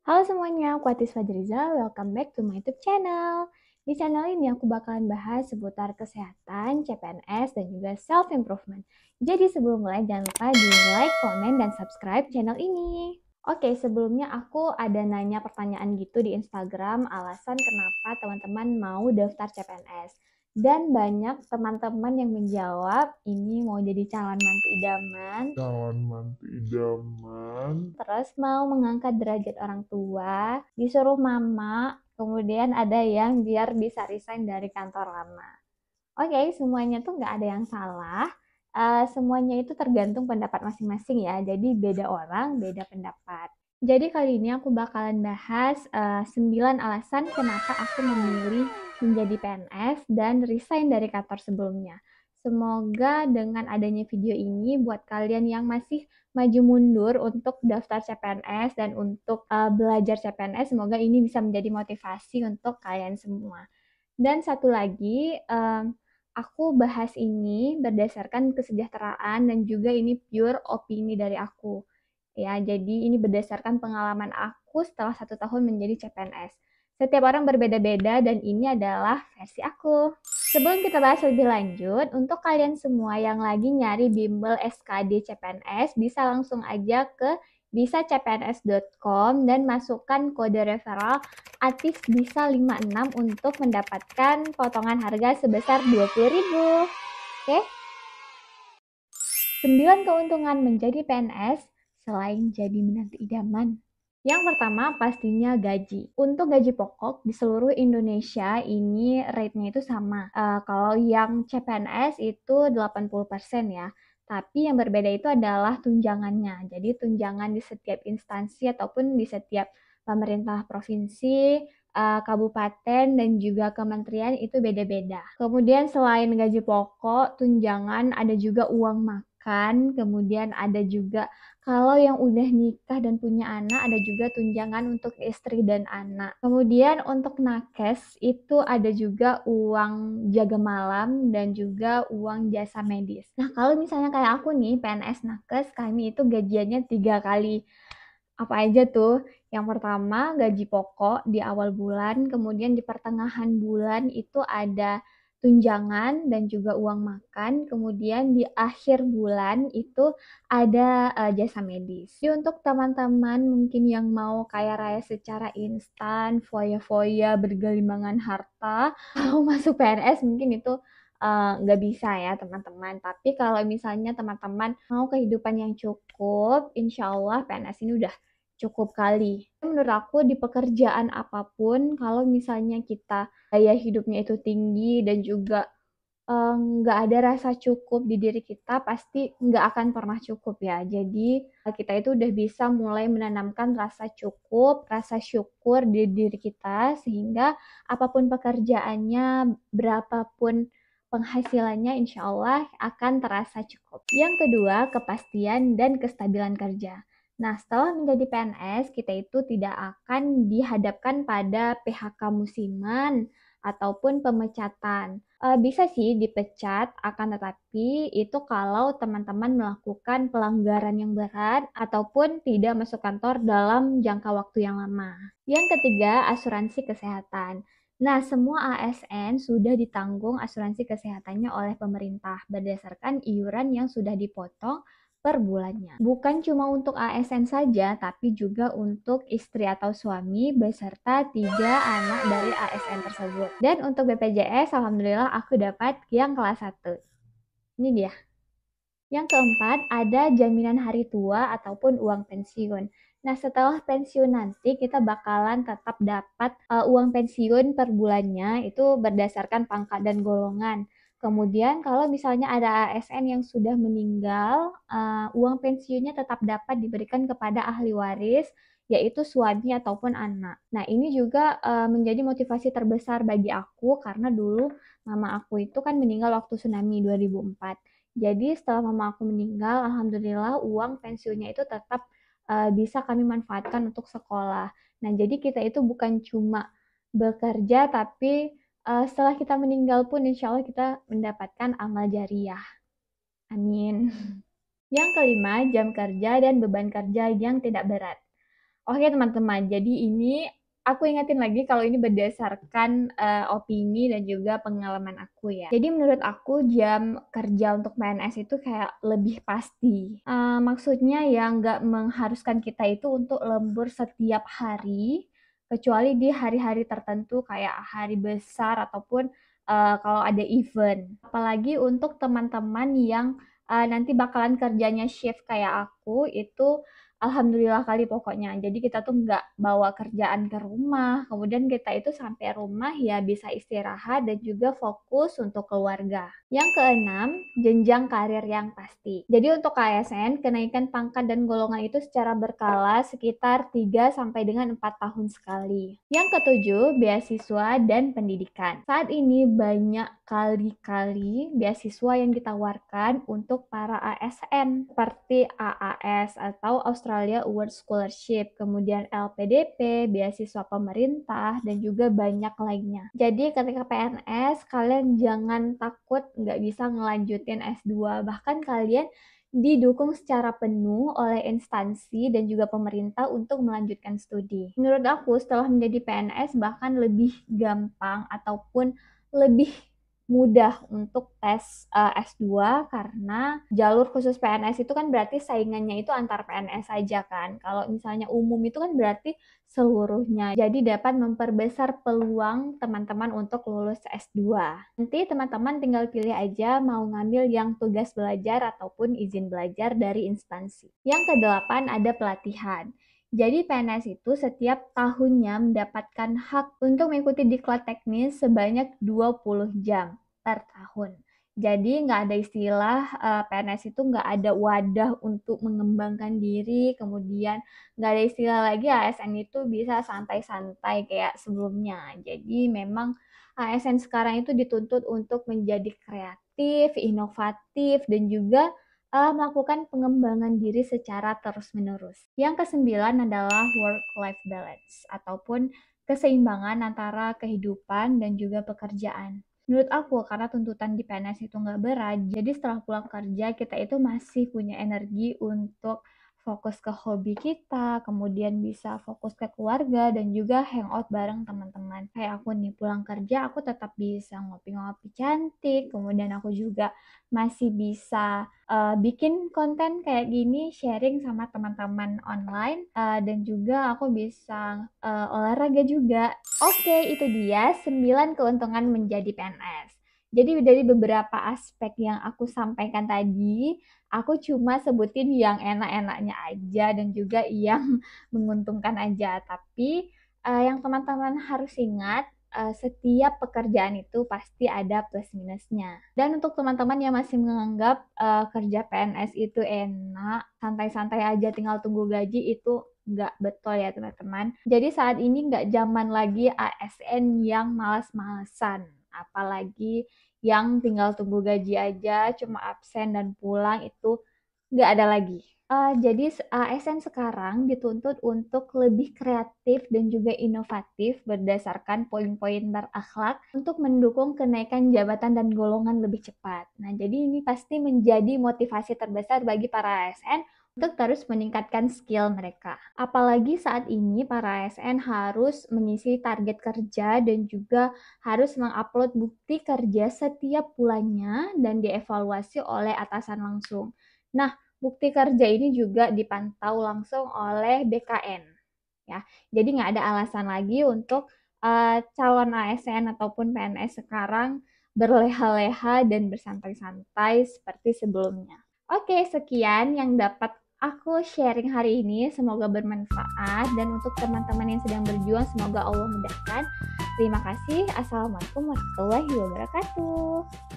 Halo semuanya, aku Atis Fajriza, welcome back to my YouTube channel. Di channel ini aku bakalan bahas seputar kesehatan, CPNS, dan juga self-improvement. Jadi sebelum mulai, jangan lupa di like, komen, dan subscribe channel ini. Oke, sebelumnya aku ada nanya pertanyaan gitu di Instagram, alasan kenapa teman-teman mau daftar CPNS. Dan banyak teman-teman yang menjawab, ini mau jadi calon mantu idaman, terus mau mengangkat derajat orang tua, disuruh mama, kemudian ada yang biar bisa resign dari kantor lama. Oke, semuanya tuh nggak ada yang salah. Semuanya itu tergantung pendapat masing-masing ya. Jadi beda orang, beda pendapat. Jadi kali ini aku bakalan bahas 9 alasan kenapa aku memilih menjadi PNS dan resign dari kantor sebelumnya. Semoga dengan adanya video ini buat kalian yang masih maju mundur untuk daftar CPNS dan untuk belajar CPNS, semoga ini bisa menjadi motivasi untuk kalian semua. Dan satu lagi, aku bahas ini berdasarkan kesejahteraan dan juga ini pure opini dari aku. Ya, jadi ini berdasarkan pengalaman aku setelah 1 tahun menjadi CPNS. Setiap orang berbeda-beda dan ini adalah versi aku. Sebelum kita bahas lebih lanjut, untuk kalian semua yang lagi nyari bimbel SKD CPNS, bisa langsung aja ke bisacpns.com dan masukkan kode referral Atis bisa 56 untuk mendapatkan potongan harga sebesar 20.000. Oke? 9 keuntungan menjadi PNS selain jadi menantu idaman. Yang pertama pastinya gaji. Untuk gaji pokok di seluruh Indonesia ini rate-nya itu sama. Kalau yang CPNS itu 80% ya. Tapi yang berbeda itu adalah tunjangannya. Jadi tunjangan di setiap instansi ataupun di setiap pemerintah provinsi, kabupaten, dan juga kementerian itu beda-beda. Kemudian selain gaji pokok, tunjangan ada juga uang makan, kemudian ada juga kalau yang udah nikah dan punya anak, ada juga tunjangan untuk istri dan anak. Kemudian untuk nakes itu ada juga uang jaga malam dan juga uang jasa medis. Nah, kalau misalnya kayak aku nih, PNS nakes, kami itu gajiannya 3 kali. Apa aja tuh? Yang pertama gaji pokok di awal bulan, kemudian di pertengahan bulan itu ada tunjangan dan juga uang makan, kemudian di akhir bulan itu ada jasa medis. Jadi untuk teman-teman mungkin yang mau kaya raya secara instan, foya-foya, bergelimbangan harta, mau masuk PNS mungkin itu nggak bisa ya teman-teman. Tapi kalau misalnya teman-teman mau kehidupan yang cukup, insya Allah PNS ini udah cukup kali. Menurut aku di pekerjaan apapun, kalau misalnya kita gaya hidupnya itu tinggi dan juga nggak ada rasa cukup di diri kita, pasti nggak akan pernah cukup ya. Jadi kita itu udah bisa mulai menanamkan rasa cukup, rasa syukur di diri kita, sehingga apapun pekerjaannya, berapapun penghasilannya, insya Allah akan terasa cukup. Yang kedua, kepastian dan kestabilan kerja. Nah, setelah menjadi PNS, kita itu tidak akan dihadapkan pada PHK musiman ataupun pemecatan. Bisa sih dipecat, akan tetapi itu kalau teman-teman melakukan pelanggaran yang berat ataupun tidak masuk kantor dalam jangka waktu yang lama. Yang ketiga, asuransi kesehatan. Nah, semua ASN sudah ditanggung asuransi kesehatannya oleh pemerintah berdasarkan iuran yang sudah dipotong per bulannya. Bukan cuma untuk ASN saja, tapi juga untuk istri atau suami beserta 3 anak dari ASN tersebut. Dan untuk BPJS, alhamdulillah aku dapat yang kelas 1. Ini dia. Yang keempat, ada jaminan hari tua ataupun uang pensiun. Nah, setelah pensiun nanti kita bakalan tetap dapat uang pensiun per bulannya itu berdasarkan pangkat dan golongan. Kemudian kalau misalnya ada ASN yang sudah meninggal, uang pensiunnya tetap dapat diberikan kepada ahli waris, yaitu suami ataupun anak. Nah, ini juga menjadi motivasi terbesar bagi aku karena dulu mama aku itu kan meninggal waktu tsunami 2004. Jadi setelah mama aku meninggal, alhamdulillah uang pensiunnya itu tetap bisa kami manfaatkan untuk sekolah. Nah, jadi kita itu bukan cuma bekerja, tapi setelah kita meninggal pun insya Allah kita mendapatkan amal jariah. Amin. Yang kelima, jam kerja dan beban kerja yang tidak berat. Oke teman-teman, jadi ini aku ingetin lagi kalau ini berdasarkan, opini dan juga pengalaman aku ya. Jadi menurut aku jam kerja untuk PNS itu kayak lebih pasti, maksudnya ya nggak mengharuskan kita itu untuk lembur setiap hari, kecuali di hari-hari tertentu kayak hari besar ataupun, kalau ada event. Apalagi untuk teman-teman yang, nanti bakalan kerjanya shift kayak aku, itu alhamdulillah kali pokoknya. Jadi kita tuh nggak bawa kerjaan ke rumah, kemudian kita itu sampai rumah ya bisa istirahat dan juga fokus untuk keluarga. Yang keenam, jenjang karir yang pasti. Jadi untuk KSN, kenaikan pangkat dan golongan itu secara berkala sekitar 3 sampai dengan 4 tahun sekali. Yang ketujuh, beasiswa dan pendidikan. Saat ini banyak kali-kali beasiswa yang ditawarkan untuk para ASN seperti AAS atau Australia Award Scholarship, kemudian LPDP, beasiswa pemerintah, dan juga banyak lainnya. Jadi ketika PNS, kalian jangan takut nggak bisa ngelanjutin S2, bahkan kalian didukung secara penuh oleh instansi dan juga pemerintah untuk melanjutkan studi. Menurut aku, setelah menjadi PNS bahkan lebih gampang ataupun lebih mudah untuk tes S2 karena jalur khusus PNS itu kan berarti saingannya itu antar PNS saja kan. Kalau misalnya umum itu kan berarti seluruhnya. Jadi dapat memperbesar peluang teman-teman untuk lulus S2. Nanti teman-teman tinggal pilih aja mau ngambil yang tugas belajar ataupun izin belajar dari instansi. Yang kedelapan ada pelatihan. Jadi PNS itu setiap tahunnya mendapatkan hak untuk mengikuti diklat teknis sebanyak 20 jam per tahun. Jadi nggak ada istilah PNS itu nggak ada wadah untuk mengembangkan diri, kemudian nggak ada istilah lagi ASN itu bisa santai-santai kayak sebelumnya. Jadi memang ASN sekarang itu dituntut untuk menjadi kreatif, inovatif, dan juga melakukan pengembangan diri secara terus-menerus. Yang kesembilan adalah work-life balance ataupun keseimbangan antara kehidupan dan juga pekerjaan. Menurut aku, karena tuntutan di PNS itu nggak berat, jadi setelah pulang kerja kita itu masih punya energi untuk fokus ke hobi kita, kemudian bisa fokus ke keluarga dan juga hangout bareng teman-teman. Kayak aku nih pulang kerja, aku tetap bisa ngopi-ngopi cantik, kemudian aku juga masih bisa bikin konten kayak gini, sharing sama teman-teman online, dan juga aku bisa olahraga juga. Oke, itu dia 9 keuntungan menjadi PNS. Jadi dari beberapa aspek yang aku sampaikan tadi, aku cuma sebutin yang enak-enaknya aja dan juga yang menguntungkan aja. Tapi yang teman-teman harus ingat, setiap pekerjaan itu pasti ada plus minusnya. Dan untuk teman-teman yang masih menganggap kerja PNS itu enak, santai-santai aja tinggal tunggu gaji, itu nggak betul ya teman-teman. Jadi saat ini nggak zaman lagi ASN yang malas-malesan. Apalagi yang tinggal tunggu gaji aja, cuma absen dan pulang, itu nggak ada lagi. Jadi ASN sekarang dituntut untuk lebih kreatif dan juga inovatif berdasarkan poin-poin berakhlak untuk mendukung kenaikan jabatan dan golongan lebih cepat. Nah, jadi ini pasti menjadi motivasi terbesar bagi para ASN untuk terus meningkatkan skill mereka. Apalagi saat ini para ASN harus mengisi target kerja dan juga harus mengupload bukti kerja setiap bulannya dan dievaluasi oleh atasan langsung. Nah, bukti kerja ini juga dipantau langsung oleh BKN. Ya, jadi nggak ada alasan lagi untuk calon ASN ataupun PNS sekarang berleha-leha dan bersantai-santai seperti sebelumnya. Oke, sekian yang dapat aku sharing hari ini. Semoga bermanfaat dan untuk teman-teman yang sedang berjuang, semoga Allah mudahkan. Terima kasih. Assalamualaikum warahmatullahi wabarakatuh.